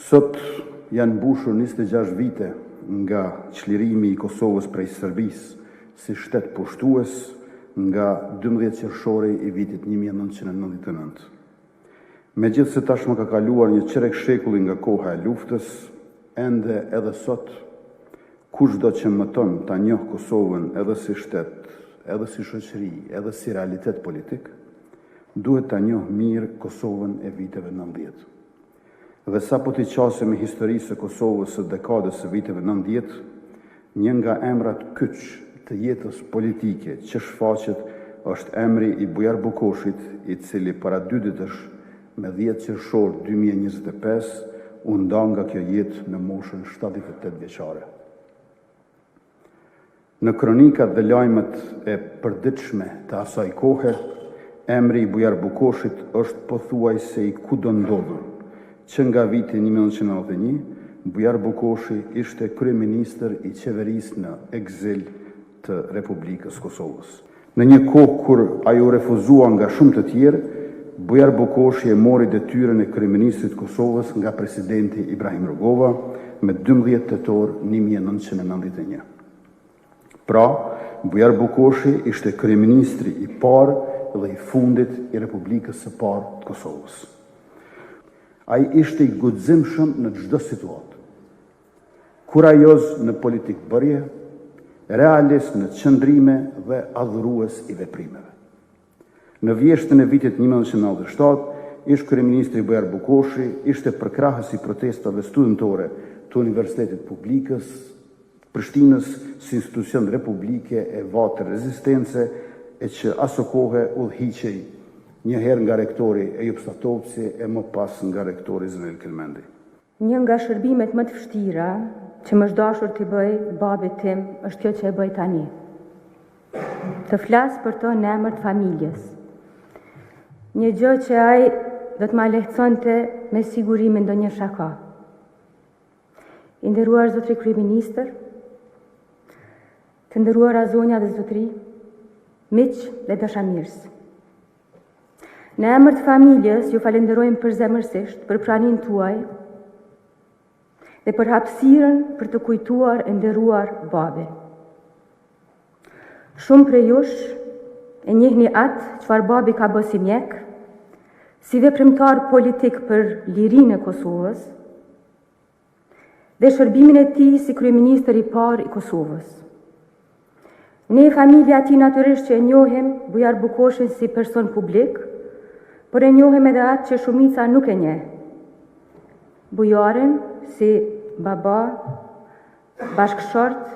Sot janë mbushur 26 vite nga çlirimi I Kosovës prej Serbisë si shtet pushtues nga 12 qershori I vitit 1999. Megjithse tashmë ka kaluar një qerek shekulli nga koha e luftës, ende edhe sot kushdo që mëton ta njohë Kosovën edhe si shtet, edhe si shoqëri, edhe si realitet politik, duhet ta njohë mirë Kosovën e viteve 90. Dhe sa po t'i qasim me historisë e Kosovës së dekadës së viteve 90, një nga emrat kyç të jetës politike që shfaqet është emri I Bujar Bukoshit, I cili para 2 ditësh me 10 qershor 2025 u nda nga kjo jetë në moshën 78 vjeçare. Në kronikat dhe lajmet e përditshme të asaj kohe, emri I Bujar Bukoshit është pothuajse I kudo ndodhur, që nga viti 1991, Bujar Bukoshi ishte kryeministër I qeverisë në ekzil të Republikës Kosovës. Në një kohë kur ai u refuzua nga shumë të tjerë, Bujar Bukoshi e mori detyrën e kryeministrit Kosovës nga presidenti Ibrahim Rugova me 12 tetor 1991. Pra, Bujar Bukoshi ishte kryeministri I parë dhe I fundit I Republikës së parë të Kosovës. Ai ishte I guximshëm në çdo situatë. Kurajoz në politikë bërje, realist në qëndrime dhe adhurues I veprimeve. Në vjeshtën e vitit 1997, ish kryeministri Bujar Bukoshi ishte përkrahës I protestave studentore të Universitetit Publikës Prishtinës si institucion republike e vatë rezistence e që aso kohë udhëhiqej njëherë nga rektori Ejub Statovci e më pas nga rektori Zënel Kelmendi. Një nga shërbimet më të vështira që më është dashur t'i bëj babit tim është kjo që e bëj tani. Të flas për to në emër të familjes. Një gjë që ai do të ma lehtësonte me siguri me ndonjë shaka. I nderuar zotëri kryeministër, të nderuara zonja dhe zotëri, miq dhe dashamirës. Në emër të familjes ju falenderojmë përzemërsisht për praninë tuaj dhe për hapësirën për të kujtuar e nderuar babin. Shumë prej jush e njihni atë çfarë babi ka bërë si mjek, si veprimtar politik për lirinë e Kosovës dhe shërbimin e tij si kryeministër I parë I Kosovës. Ne familja e tij natyrisht që e njohim Bujar Bukoshin si person publik, por e njohim edhe atë që shumica nuk e njeh. Bujarin si baba, bashkëshort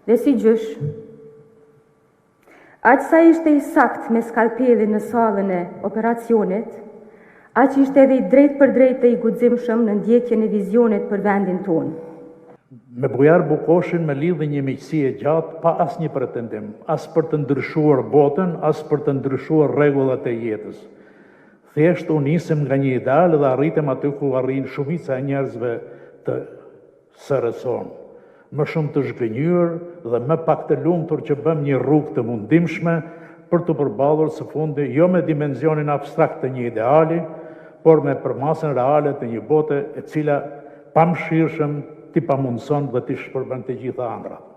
dhe si gjysh. Aq sa ishte I sakt me skalpelin në sallën e operacionit, aq ishte edhe I drejt për drejt I guximshëm në ndjekjen e vizionit për vendin tonë. Me Bujar Bukoshin me lidhë një miqësi e gjatë pa asnjë pretendim, as për të ndryshuar botën, as për të ndryshuar rregullat e jetës. Thjesht u nisëm nga një ideal dhe arritëm aty ku arrin shumica e njerëzve të SRS-on. Më shumë të zhgënjur dhe më pak të lumtur që bëm një rrugë të mundimshme për të përballur së fundi jo me dimensionin abstrakt të një ideali, por me përmasën reale të një bote e cila pamëshirshëm t'i pamundson dhe t'i shpërban të gjitha ëndrat.